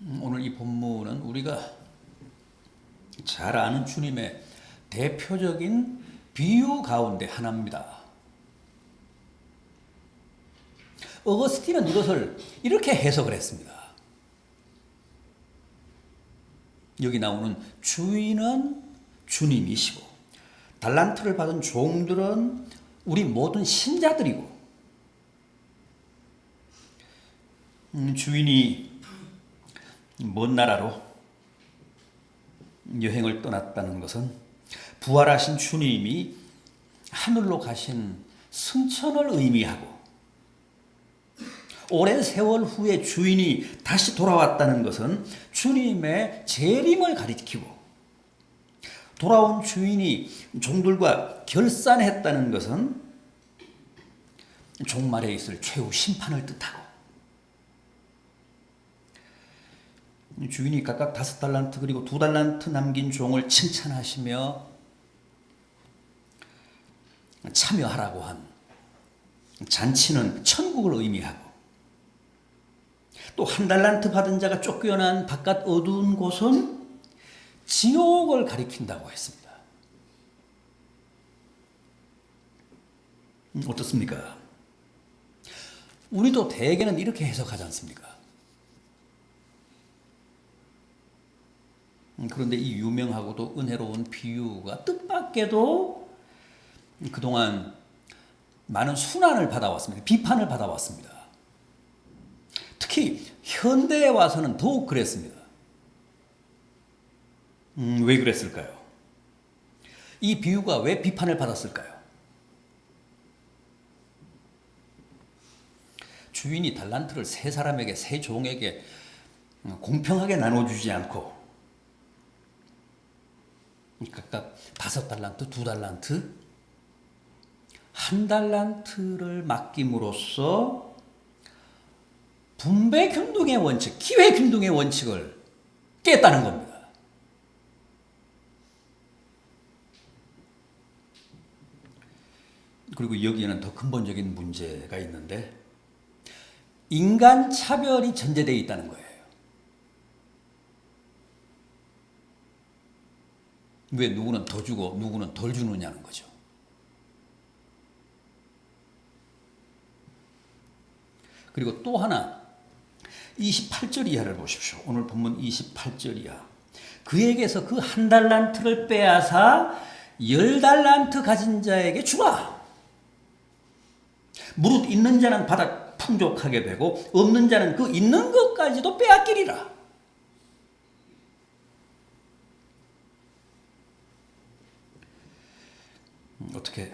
오늘 이 본문은 우리가 잘 아는 주님의 대표적인 비유 가운데 하나입니다. 어거스틴은 이것을 이렇게 해석을 했습니다. 여기 나오는 주인은 주님이시고 달란트를 받은 종들은 우리 모든 신자들이고 주인이 먼 나라로 여행을 떠났다는 것은 부활하신 주님이 하늘로 가신 승천을 의미하고 오랜 세월 후에 주인이 다시 돌아왔다는 것은 주님의 재림을 가리키고 돌아온 주인이 종들과 결산했다는 것은 종말에 있을 최후 심판을 뜻하고 주인이 각각 5달란트 그리고 2달란트 남긴 종을 칭찬하시며 참여하라고 한 잔치는 천국을 의미하고 또 1달란트 받은 자가 쫓겨난 바깥 어두운 곳은 지옥을 가리킨다고 했습니다. 어떻습니까? 우리도 대개는 이렇게 해석하지 않습니까? 그런데 이 유명하고도 은혜로운 비유가 뜻밖에도 그동안 많은 순환을 받아왔습니다. 비판을 받아왔습니다. 특히 현대에 와서는 더욱 그랬습니다. 왜 그랬을까요? 이 비유가 왜 비판을 받았을까요? 주인이 달란트를 세 사람에게, 세 종에게 공평하게 나눠주지 않고 각각 5달란트, 2달란트, 1달란트를 맡김으로써 분배균등의 원칙, 기회균등의 원칙을 깼다는 겁니다. 그리고 여기에는 더 근본적인 문제가 있는데 인간 차별이 전제되어 있다는 거예요. 왜 누구는 더 주고 누구는 덜 주느냐는 거죠. 그리고 또 하나 28절 이하를 보십시오. 오늘 본문 28절 이하. 그에게서 그 1달란트를 빼앗아 10달란트 가진 자에게 주라. 무릇 있는 자는 받아 풍족하게 되고 없는 자는 그 있는 것까지도 빼앗기리라. 어떻게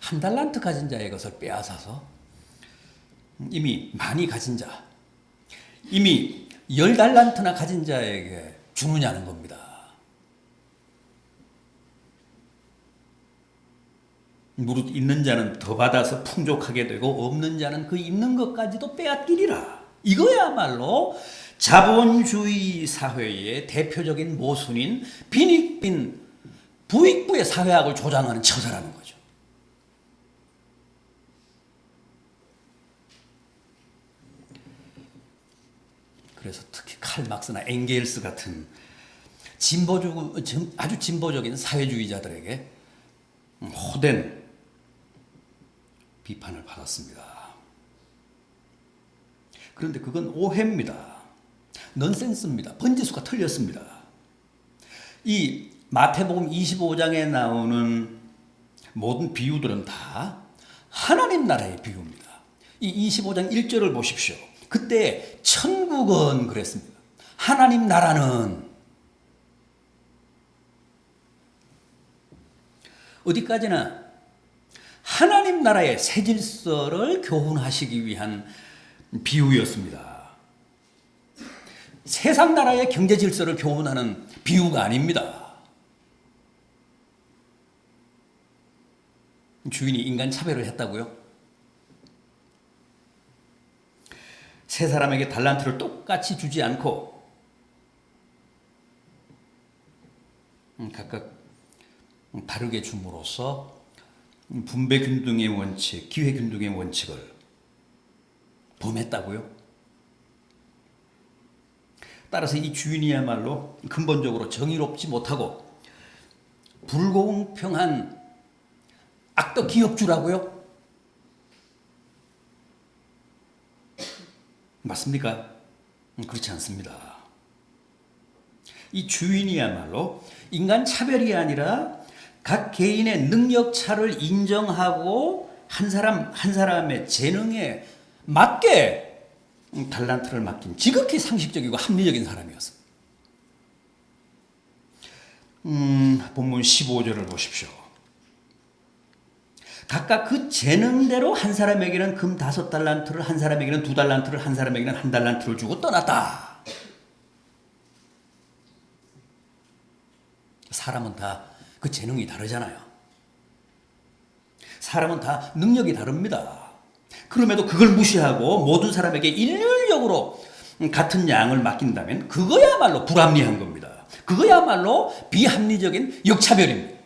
1달란트 가진 자의 것을 빼앗아서 이미 많이 가진 자, 이미 10달란트나 가진 자에게 주느냐는 겁니다. 무릇 있는 자는 더 받아서 풍족하게 되고 없는 자는 그 있는 것까지도 빼앗기리라. 이거야말로 자본주의 사회의 대표적인 모순인 빈익빈 부익부의 사회학을 조장하는 처사라는 거죠. 그래서 특히 칼 막스나 엥겔스 같은 아주 진보적인 사회주의자들에게 호된 비판을 받았습니다. 그런데 그건 오해입니다. 넌센스입니다. 번지수가 틀렸습니다. 이 마태복음 25장에 나오는 모든 비유들은 다 하나님 나라의 비유입니다. 이 25장 1절을 보십시오. 그때 천국은 그랬습니다. 하나님 나라는 어디까지나 하나님 나라의 새 질서를 교훈하시기 위한 비유였습니다. 세상 나라의 경제 질서를 교훈하는 비유가 아닙니다. 주인이 인간 차별을 했다고요? 세 사람에게 달란트를 똑같이 주지 않고 각각 다르게 줌으로써 분배균등의 원칙, 기회균등의 원칙을 범했다고요? 따라서 이 주인이야말로 근본적으로 정의롭지 못하고 불공평한 악덕 기업주라고요? 맞습니까? 그렇지 않습니다. 이 주인이야말로 인간 차별이 아니라 각 개인의 능력 차를 인정하고 한 사람 한 사람의 재능에 맞게 달란트를 맡긴 지극히 상식적이고 합리적인 사람이었습니다. 본문 15절을 보십시오. 각각 그 재능대로 한 사람에게는 금 5달란트를, 한 사람에게는 2달란트를, 한 사람에게는 1달란트를 주고 떠났다. 사람은 다 그 재능이 다르잖아요. 사람은 다 능력이 다릅니다. 그럼에도 그걸 무시하고 모든 사람에게 일률적으로 같은 양을 맡긴다면 그거야말로 불합리한 겁니다. 그거야말로 비합리적인 역차별입니다.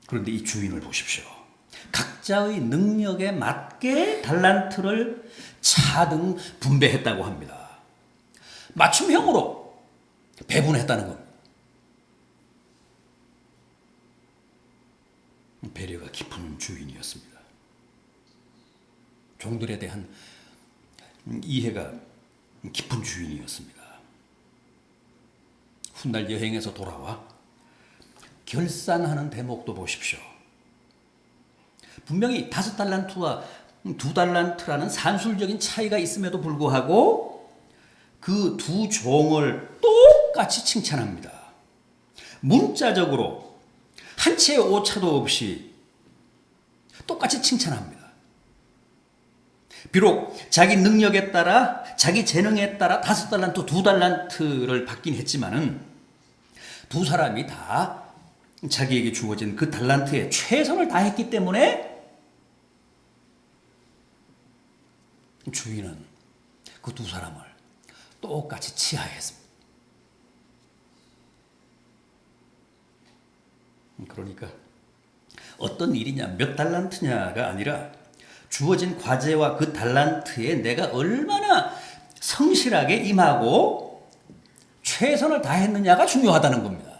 그런데 이 주인을 보십시오. 각자의 능력에 맞게 달란트를 차등 분배했다고 합니다. 맞춤형으로 배분했다는 겁니다. 배려가 깊은 주인이었습니다. 종들에 대한 이해가 깊은 주인이었습니다. 훗날 여행에서 돌아와 결산하는 대목도 보십시오. 분명히 5달란트와 2달란트라는 산술적인 차이가 있음에도 불구하고 그 두 종을 똑같이 칭찬합니다. 문자적으로 한 채의 오차도 없이 똑같이 칭찬합니다. 비록 자기 능력에 따라 자기 재능에 따라 5달란트, 2달란트를 받긴 했지만은 두 사람이 다 자기에게 주어진 그 달란트에 최선을 다했기 때문에 주인은 그 두 사람을 똑같이 치하했습니다. 그러니까 어떤 일이냐 몇 달란트냐가 아니라 주어진 과제와 그 달란트에 내가 얼마나 성실하게 임하고 최선을 다했느냐가 중요하다는 겁니다.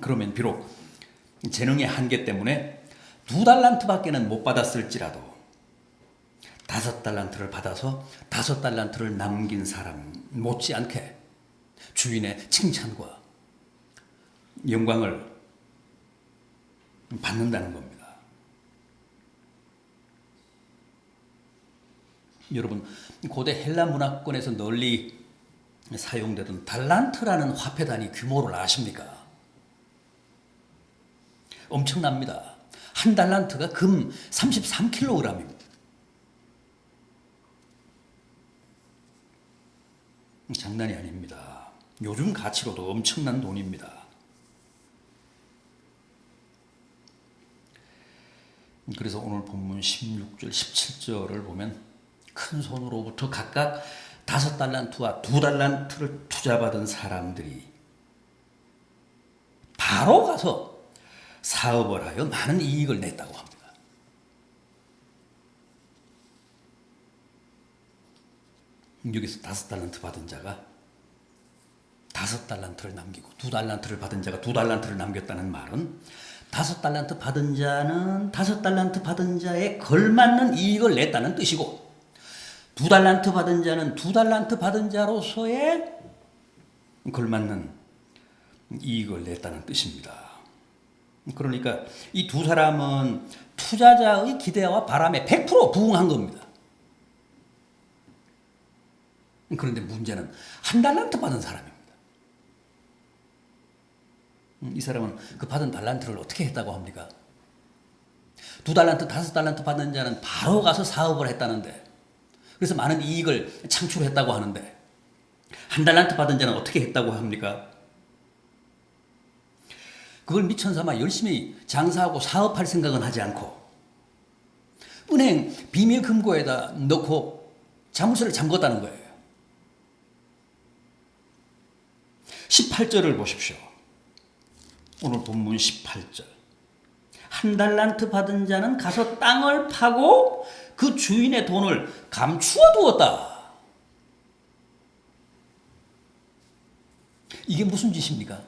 그러면 비록 재능의 한계 때문에 2달란트밖에는 못 받았을지라도 5달란트를 받아서 5달란트를 남긴 사람 못지않게 주인의 칭찬과 영광을 받는다는 겁니다. 여러분, 고대 헬라 문화권에서 널리 사용되던 달란트라는 화폐 단위 규모를 아십니까? 엄청납니다. 한 달란트가 금 33kg입니다. 장난이 아닙니다. 요즘 가치로도 엄청난 돈입니다. 그래서 오늘 본문 16절, 17절을 보면 큰 손으로부터 각각 5달란트와 2달란트를 투자받은 사람들이 바로 가서 사업을 하여 많은 이익을 냈다고 합니다. 여기서 5달란트 받은 자가 5달란트를 남기고 2달란트를 받은 자가 2달란트를 남겼다는 말은 5달란트 받은 자는 5달란트 받은 자에 걸맞는 이익을 냈다는 뜻이고 2달란트 받은 자는 2달란트 받은 자로서의 걸맞는 이익을 냈다는 뜻입니다. 그러니까 이 두 사람은 투자자의 기대와 바람에 100% 부응한 겁니다. 그런데 문제는 1달란트 받은 사람입니다. 이 사람은 그 받은 달란트를 어떻게 했다고 합니까? 2달란트, 5달란트 받는 자는 바로 가서 사업을 했다는데, 그래서 많은 이익을 창출했다고 하는데, 1달란트 받은 자는 어떻게 했다고 합니까? 그걸 미천삼아 열심히 장사하고 사업할 생각은 하지 않고 은행 비밀 금고에다 넣고 자물쇠를 잠궜다는 거예요. 18절을 보십시오. 오늘 본문 18절. 한 달란트 받은 자는 가서 땅을 파고 그 주인의 돈을 감추어 두었다. 이게 무슨 짓입니까?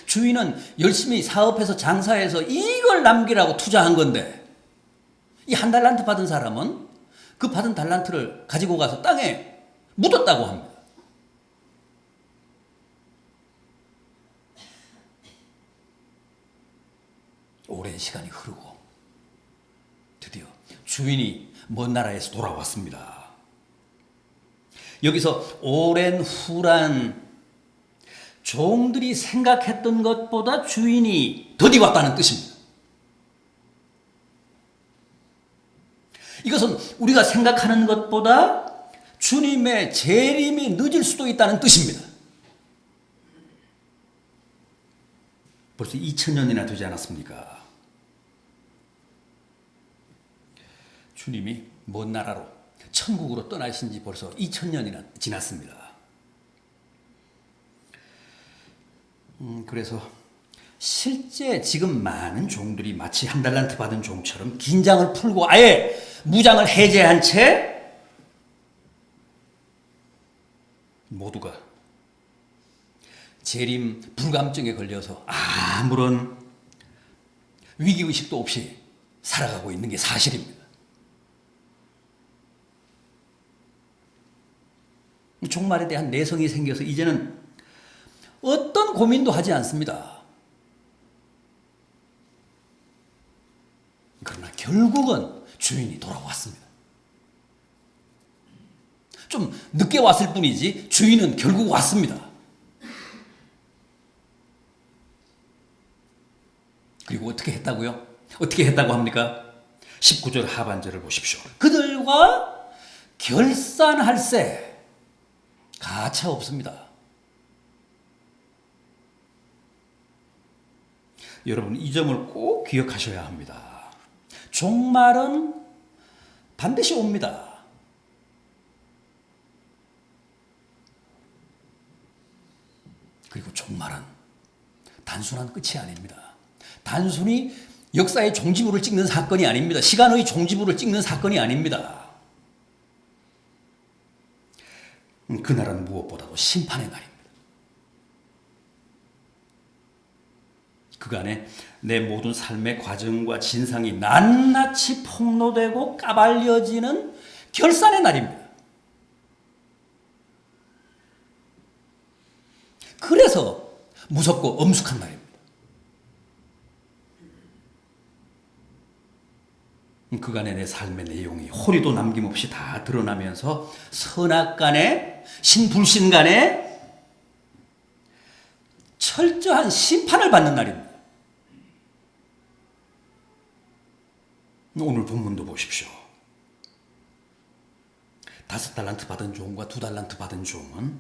주인은 열심히 사업해서 장사해서 이걸 남기라고 투자한 건데, 이 한 달란트 받은 사람은 그 받은 달란트를 가지고 가서 땅에 묻었다고 합니다. 오랜 시간이 흐르고 드디어 주인이 먼 나라에서 돌아왔습니다. 여기서 오랜 후란 종들이 생각했던 것보다 주인이 더디 왔다는 뜻입니다. 이것은 우리가 생각하는 것보다 주님의 재림이 늦을 수도 있다는 뜻입니다. 벌써 2000년이나 되지 않았습니까? 주님이 먼 나라로 천국으로 떠나신 지 벌써 2000년이나 지났습니다. 그래서 실제 지금 많은 종들이 마치 한 달란트 받은 종처럼 긴장을 풀고 아예 무장을 해제한 채 모두가 재림 불감증에 걸려서 아무런 위기의식도 없이 살아가고 있는 게 사실입니다. 종말에 대한 내성이 생겨서 이제는 어떤 고민도 하지 않습니다. 그러나 결국은 주인이 돌아왔습니다. 좀 늦게 왔을 뿐이지 주인은 결국 왔습니다. 그리고 어떻게 했다고요? 어떻게 했다고 합니까? 19절 하반절을 보십시오. 그들과 결산할세 가차 없습니다. 여러분 이 점을 꼭 기억하셔야 합니다. 종말은 반드시 옵니다. 그리고 종말은 단순한 끝이 아닙니다. 단순히 역사의 종지부를 찍는 사건이 아닙니다. 시간의 종지부를 찍는 사건이 아닙니다. 그날은 무엇보다도 심판의 날입니다. 그간에 내 모든 삶의 과정과 진상이 낱낱이 폭로되고 까발려지는 결산의 날입니다. 그래서 무섭고 엄숙한 날입니다. 그간의 내 삶의 내용이 호리도 남김없이 다 드러나면서 선악간에 신불신간에 철저한 심판을 받는 날입니다. 오늘 본문도 보십시오. 5달란트 받은 종과 2달란트 받은 종은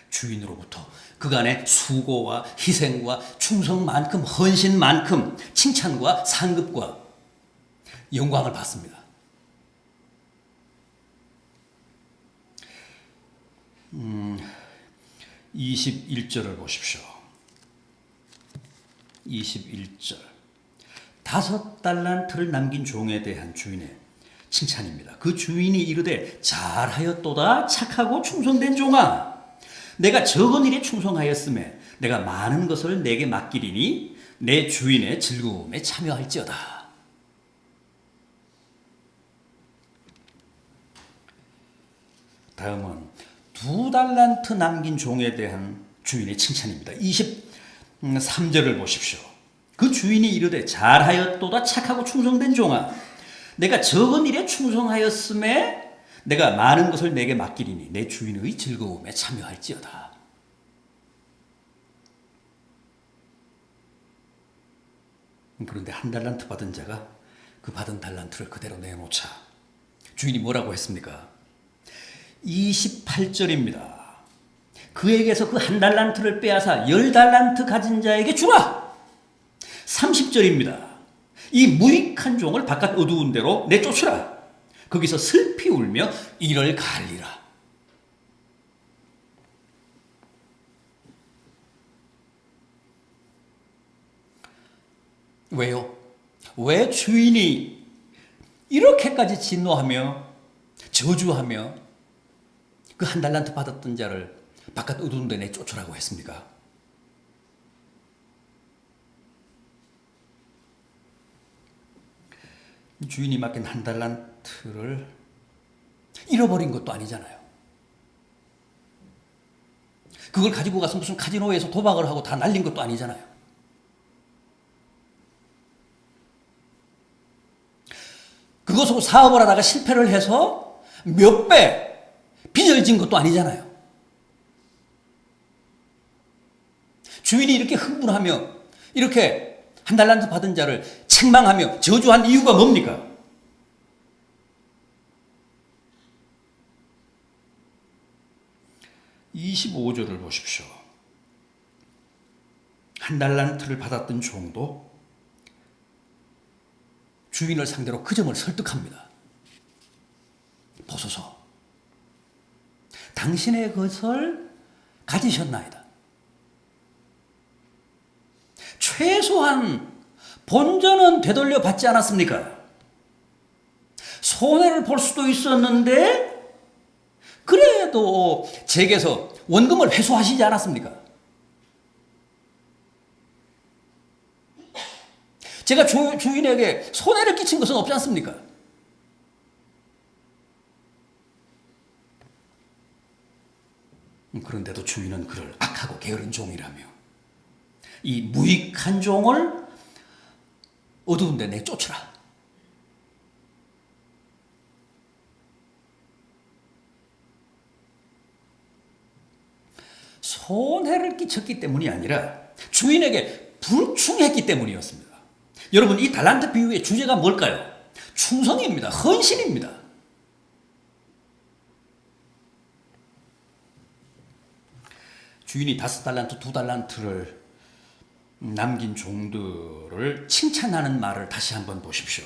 주인으로부터 그간의 수고와 희생과 충성만큼 헌신만큼 칭찬과 상급과 영광을 받습니다. 21절을 보십시오. 21절 5달란트를 남긴 종에 대한 주인의 칭찬입니다. 그 주인이 이르되 잘하였도다 착하고 충성된 종아 내가 적은 일에 충성하였음에 내가 많은 것을 내게 맡기리니 내 주인의 즐거움에 참여할지어다. 다음은 2달란트 남긴 종에 대한 주인의 칭찬입니다. 23절을 보십시오. 그 주인이 이르되 잘하였도다 착하고 충성된 종아 내가 적은 일에 충성하였음에 내가 많은 것을 내게 맡기리니 내 주인의 즐거움에 참여할지어다. 그런데 1달란트 받은 자가 그 받은 달란트를 그대로 내놓자 주인이 뭐라고 했습니까? 28절입니다. 그에게서 그 1달란트를 빼앗아 10달란트 가진 자에게 주라. 30절입니다. 이 무익한 종을 바깥 어두운 데로 내쫓으라. 거기서 슬피 울며 이를 갈리라. 왜요? 왜 주인이 이렇게까지 진노하며 저주하며 그 한 달란트 받았던 자를 바깥 어두운 데 내쫓으라고 했습니까? 주인이 맡긴 한 달란트를 잃어버린 것도 아니잖아요. 그걸 가지고 가서 무슨 카지노에서 도박을 하고 다 날린 것도 아니잖아요. 그것으로 사업을 하다가 실패를 해서 몇 배 빚을 진 것도 아니잖아요. 주인이 이렇게 흥분하며 이렇게 한 달란트 받은 자를 책망하며 저주한 이유가 뭡니까? (25절을) 보십시오. 한 달란트를 받았던 종도 주인을 상대로 그 점을 설득합니다. 보소서, 당신의 것을 가지셨나이다. 최소한 본전은 되돌려 받지 않았습니까? 손해를 볼 수도 있었는데 그래도 제게서 원금을 회수하시지 않았습니까? 제가 주인에게 손해를 끼친 것은 없지 않습니까? 그런데도 주인은 그를 악하고 게으른 종이라며 이 무익한 종을 어두운 데 내쫓으라. 손해를 끼쳤기 때문이 아니라 주인에게 불충했기 때문이었습니다. 여러분, 이 달란트 비유의 주제가 뭘까요? 충성입니다. 헌신입니다. 주인이 5달란트, 2달란트를 남긴 종들을 칭찬하는 말을 다시 한번 보십시오.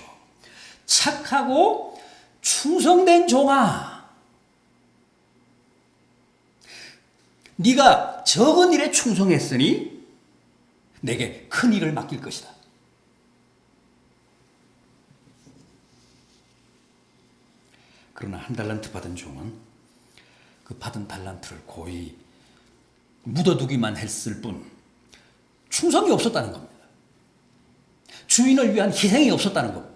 착하고 충성된 종아, 네가 적은 일에 충성했으니 내게 큰 일을 맡길 것이다. 그러나 한 달란트 받은 종은 그 받은 달란트를 고이 묻어두기만 했을 뿐 충성이 없었다는 겁니다. 주인을 위한 희생이 없었다는 겁니다.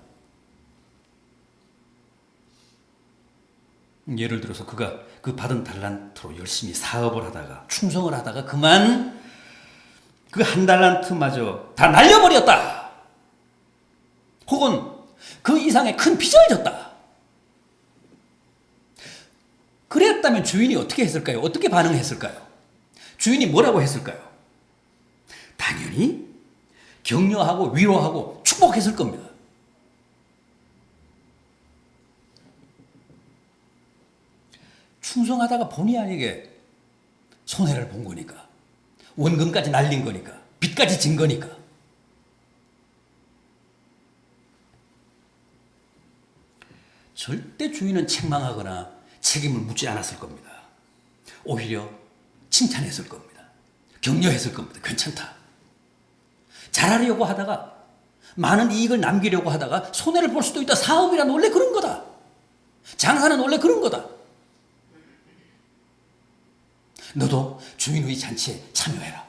예를 들어서 그가 그 받은 달란트로 열심히 사업을 하다가 충성을 하다가 그만 그 한 달란트마저 다 날려버렸다. 혹은 그 이상의 큰 빚을 졌다. 그랬다면 주인이 어떻게 했을까요? 어떻게 반응했을까요? 주인이 뭐라고 했을까요? 당연히 격려하고 위로하고 축복했을 겁니다. 충성하다가 본의 아니게 손해를 본 거니까, 원금까지 날린 거니까, 빚까지 진 거니까. 절대 주인은 책망하거나 책임을 묻지 않았을 겁니다. 오히려 칭찬했을 겁니다. 격려했을 겁니다. 괜찮다. 잘하려고 하다가, 많은 이익을 남기려고 하다가 손해를 볼 수도 있다. 사업이란 원래 그런 거다. 장사는 원래 그런 거다. 너도 주인의 잔치에 참여해라.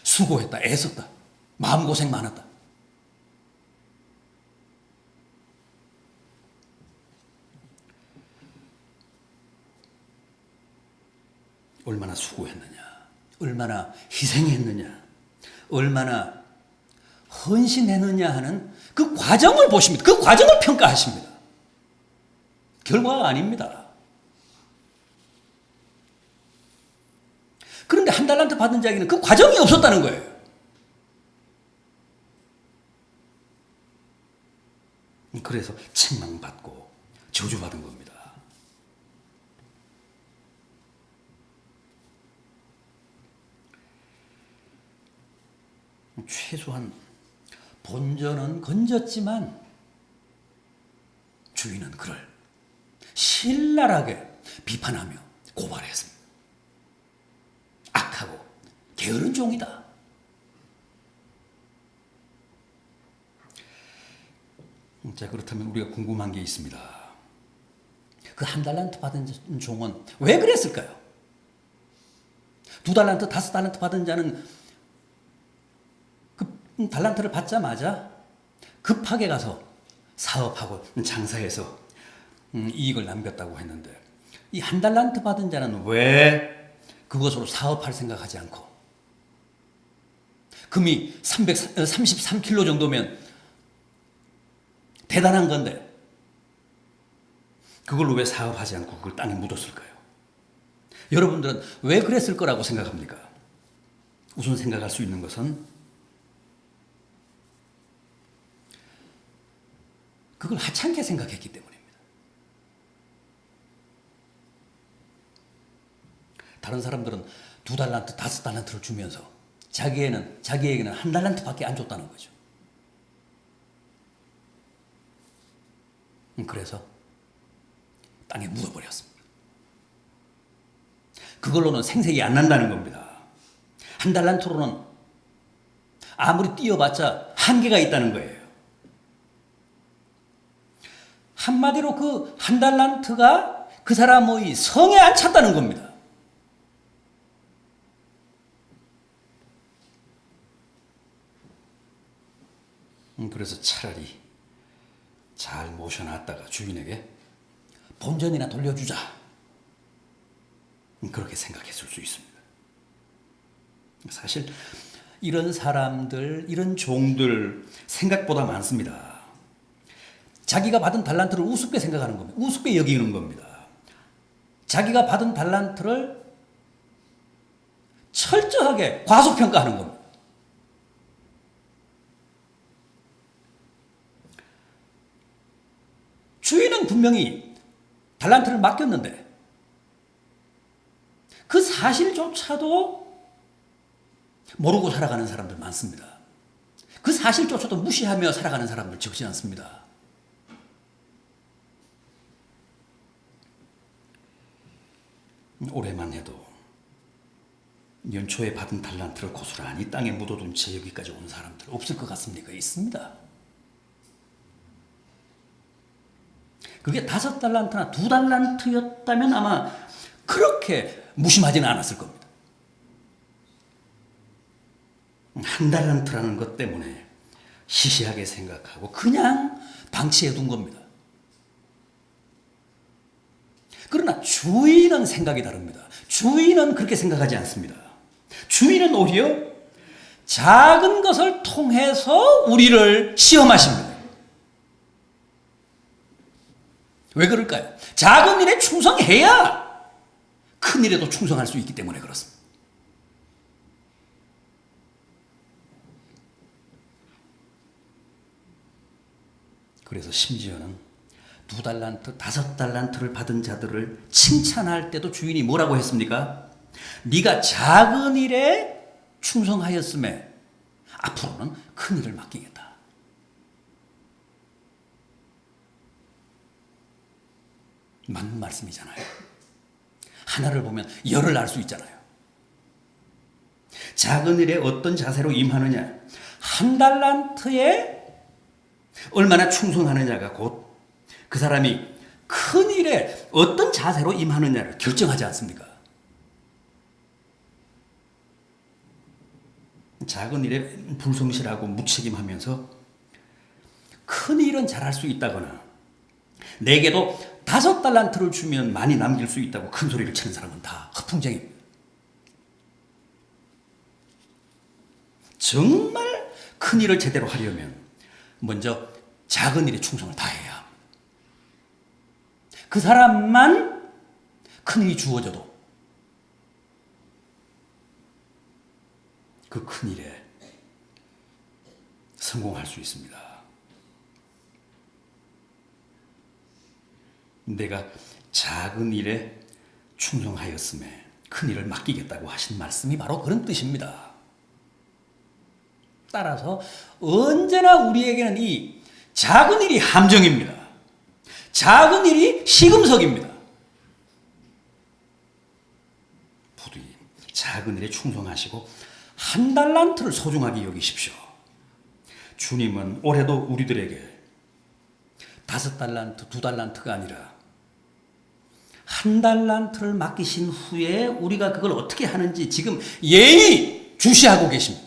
수고했다. 애썼다. 마음고생 많았다. 얼마나 수고했느냐, 얼마나 희생했느냐, 얼마나 헌신했느냐 하는 그 과정을 보십니다. 그 과정을 평가하십니다. 결과가 아닙니다. 그런데 한 달란트 받은 자에게는 그 과정이 없었다는 거예요. 그래서 책망받고 저주받은 겁니다. 최소한 본전은 건졌지만 주인은 그를 신랄하게 비판하며 고발했습니다. 악하고 게으른 종이다. 자, 그렇다면 우리가 궁금한 게 있습니다. 그 한 달란트 받은 종은 왜 그랬을까요? 두 달란트, 다섯 달란트 받은 자는 그 달란트를 받자마자 급하게 가서 사업하고 장사해서 이익을 남겼다고 했는데, 이 한 달란트 받은 자는 왜 그것으로 사업할 생각하지 않고, 금이 33kg 정도면 대단한 건데 그걸로 왜 사업하지 않고 그걸 땅에 묻었을까요? 여러분들은 왜 그랬을 거라고 생각합니까? 우선 생각할 수 있는 것은 그걸 하찮게 생각했기 때문입니다. 다른 사람들은 두 달란트, 다섯 달란트를 주면서 자기에게는 한 달란트밖에 안 줬다는 거죠. 그래서 땅에 묻어버렸습니다. 그걸로는 생색이 안 난다는 겁니다. 한 달란트로는 아무리 뛰어봤자 한계가 있다는 거예요. 한마디로 그 한 달란트가 그 사람의 성에 안 찼다는 겁니다. 그래서 차라리 잘 모셔놨다가 주인에게 본전이나 돌려주자, 그렇게 생각했을 수 있습니다. 사실 이런 사람들, 이런 종들 생각보다 많습니다. 자기가 받은 달란트를 우습게 생각하는 겁니다. 우습게 여기는 겁니다. 자기가 받은 달란트를 철저하게 과소평가하는 겁니다. 주인은 분명히 달란트를 맡겼는데 그 사실조차도 모르고 살아가는 사람들 많습니다. 그 사실조차도 무시하며 살아가는 사람들 적지 않습니다. 올해만 해도 연초에 받은 달란트를 고스란히 땅에 묻어둔 채 여기까지 온 사람들 없을 것 같습니까? 있습니다. 그게 다섯 달란트나 두 달란트였다면 아마 그렇게 무심하지는 않았을 겁니다. 한 달란트라는 것 때문에 시시하게 생각하고 그냥 방치해 둔 겁니다. 그러나 주인은 생각이 다릅니다. 주인은 그렇게 생각하지 않습니다. 주인은 오히려 작은 것을 통해서 우리를 시험하십니다. 왜 그럴까요? 작은 일에 충성해야 큰 일에도 충성할 수 있기 때문에 그렇습니다. 그래서 심지어는 두 달란트, 다섯 달란트를 받은 자들을 칭찬할 때도 주인이 뭐라고 했습니까? 네가 작은 일에 충성하였음에 앞으로는 큰 일을 맡기겠다. 맞는 말씀이잖아요. 하나를 보면 열을 알 수 있잖아요. 작은 일에 어떤 자세로 임하느냐, 한 달란트에 얼마나 충성하느냐가 곧 그 사람이 큰 일에 어떤 자세로 임하느냐를 결정하지 않습니까? 작은 일에 불성실하고 무책임하면서 큰 일은 잘할 수 있다거나 내게도 다섯 달란트를 주면 많이 남길 수 있다고 큰 소리를 치는 사람은 다 허풍쟁이입니다. 정말 큰 일을 제대로 하려면 먼저 작은 일에 충성을 다해야 합니다. 그 사람만 큰 일이 주어져도 그 큰 일에 성공할 수 있습니다. 내가 작은 일에 충성하였음에 큰 일을 맡기겠다고 하신 말씀이 바로 그런 뜻입니다. 따라서 언제나 우리에게는 이 작은 일이 함정입니다. 작은 일이 시금석입니다. 부디 작은 일에 충성하시고 한 달란트를 소중하게 여기십시오. 주님은 올해도 우리들에게 5달란트, 2달란트가 아니라 1달란트를 맡기신 후에 우리가 그걸 어떻게 하는지 지금 예의 주시하고 계십니다.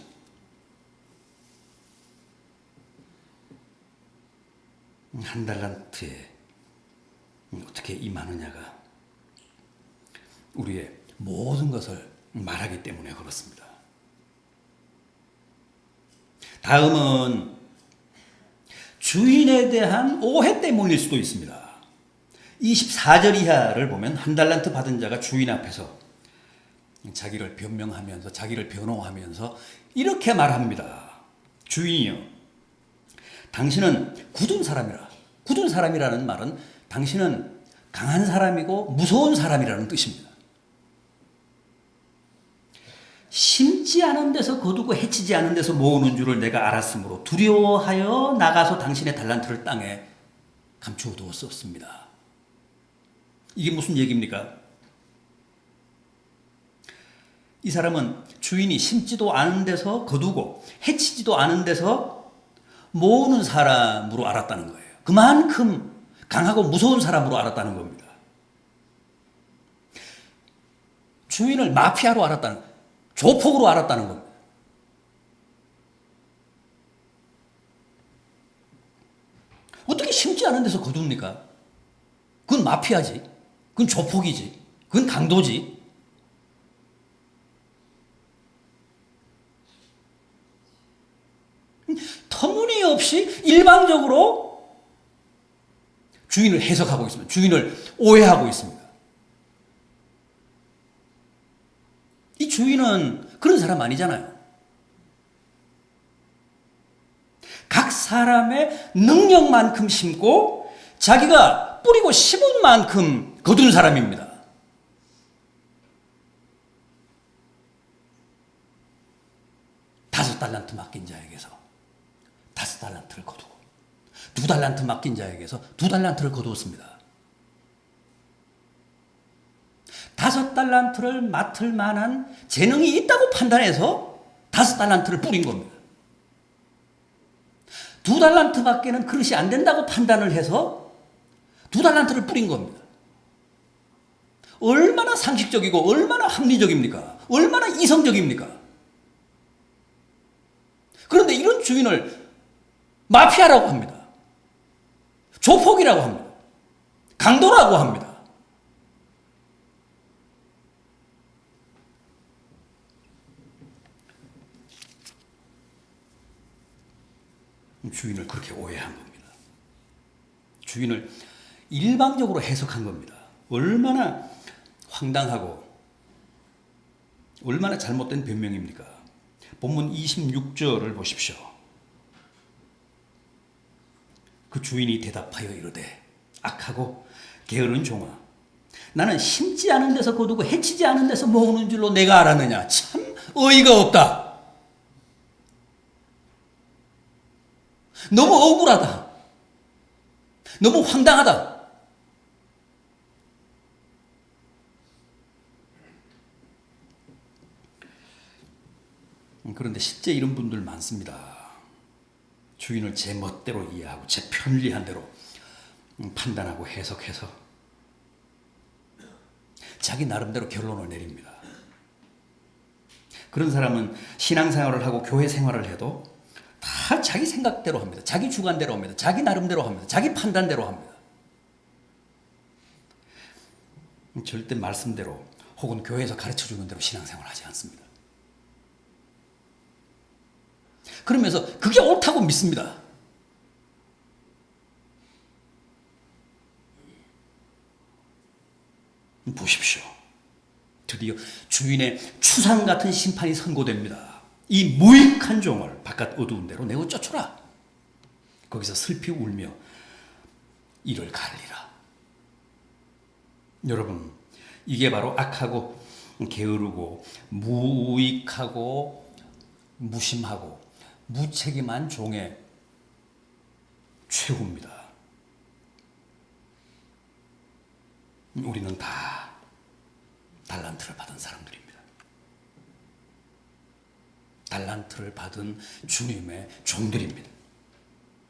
한 달란트에 어떻게 임하느냐가 우리의 모든 것을 말하기 때문에 그렇습니다. 다음은 주인에 대한 오해 때문일 수도 있습니다. 24절 이하를 보면 1달란트 받은 자가 주인 앞에서 자기를 변명하면서 자기를 변호하면서 이렇게 말합니다. 주인이요, 당신은 굳은 사람이라. 굳은 사람이라는 말은 당신은 강한 사람이고 무서운 사람이라는 뜻입니다. 심지 않은 데서 거두고 해치지 않은 데서 모으는 줄을 내가 알았으므로 두려워하여 나가서 당신의 달란트를 땅에 감추어 두었었습니다. 이게 무슨 얘기입니까? 이 사람은 주인이 심지도 않은 데서 거두고 해치지도 않은 데서 모으는 사람으로 알았다는 거예요. 그만큼 강하고 무서운 사람으로 알았다는 겁니다. 주인을 마피아로 알았다는 거예요. 조폭으로 알았다는 겁니다. 어떻게 심지 않은 데서 거둡니까? 그건 마피아지. 그건 조폭이지. 그건 강도지. 터무니없이 일방적으로 주인을 해석하고 있습니다. 주인을 오해하고 있습니다. 이 주인은 그런 사람 아니잖아요. 각 사람의 능력만큼 심고 자기가 뿌리고 심은 만큼 거둔 사람입니다. 다섯 달란트 맡긴 자에게서 5달란트를 거두고 2달란트 맡긴 자에게서 2달란트를 거두었습니다. 5달란트를 맡을 만한 재능이 있다고 판단해서 5달란트를 뿌린 겁니다. 2달란트밖에는 그릇이 안 된다고 판단을 해서 2달란트를 뿌린 겁니다. 얼마나 상식적이고 얼마나 합리적입니까? 얼마나 이성적입니까? 그런데 이런 주인을 마피아라고 합니다. 조폭이라고 합니다. 강도라고 합니다. 주인을 그렇게 오해한 겁니다. 주인을 일방적으로 해석한 겁니다. 얼마나 황당하고 얼마나 잘못된 변명입니까? 본문 26절을 보십시오. 그 주인이 대답하여 이르되 악하고 게으른 종아, 나는 심지 않은 데서 거두고 해치지 않은 데서 모으는 줄로 내가 알았느냐. 참 어이가 없다. 너무 억울하다. 너무 황당하다. 그런데 실제 이런 분들 많습니다. 주인을 제 멋대로 이해하고 제 편리한 대로 판단하고 해석해서 자기 나름대로 결론을 내립니다. 그런 사람은 신앙생활을 하고 교회 생활을 해도 다 자기 생각대로 합니다. 자기 주관대로 합니다. 자기 나름대로 합니다. 자기 판단대로 합니다. 절대 말씀대로 혹은 교회에서 가르쳐주는 대로 신앙생활을 하지 않습니다. 그러면서 그게 옳다고 믿습니다. 보십시오. 드디어 주인의 추상 같은 심판이 선고됩니다. 이 무익한 종을 바깥 어두운 데로 내고 쫓아라. 거기서 슬피 울며 이를 가르리라. 여러분, 이게 바로 악하고 게으르고 무익하고 무심하고 무책임한 종의 최후입니다. 우리는 다 달란트를 받은 사람들입니다. 달란트를 받은 주님의 종들입니다.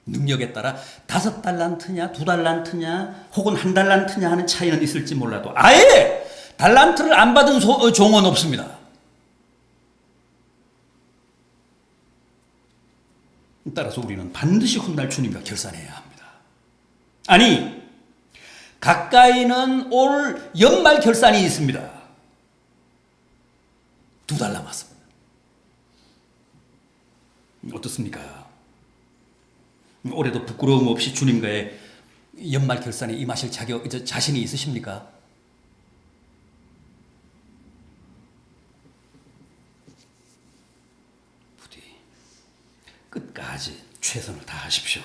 능력에 따라 5달란트냐 2달란트냐 혹은 1달란트냐 하는 차이는 있을지 몰라도 아예 달란트를 안 받은 종은 없습니다. 따라서 우리는 반드시 훗날 주님과 결산해야 합니다. 아니, 가까이는 올 연말 결산이 있습니다. 2달 남았습니다. 어떻습니까? 올해도 부끄러움 없이 주님과의 연말 결산에 임하실 자신이 있으십니까? 부디 끝까지 최선을 다하십시오.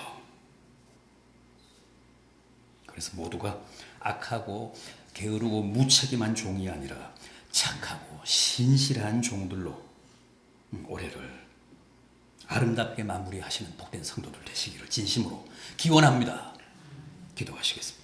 그래서 모두가 악하고 게으르고 무책임한 종이 아니라 착하고 신실한 종들로 올해를 아름답게 마무리하시는 복된 성도들 되시기를 진심으로 기원합니다. 기도하시겠습니다.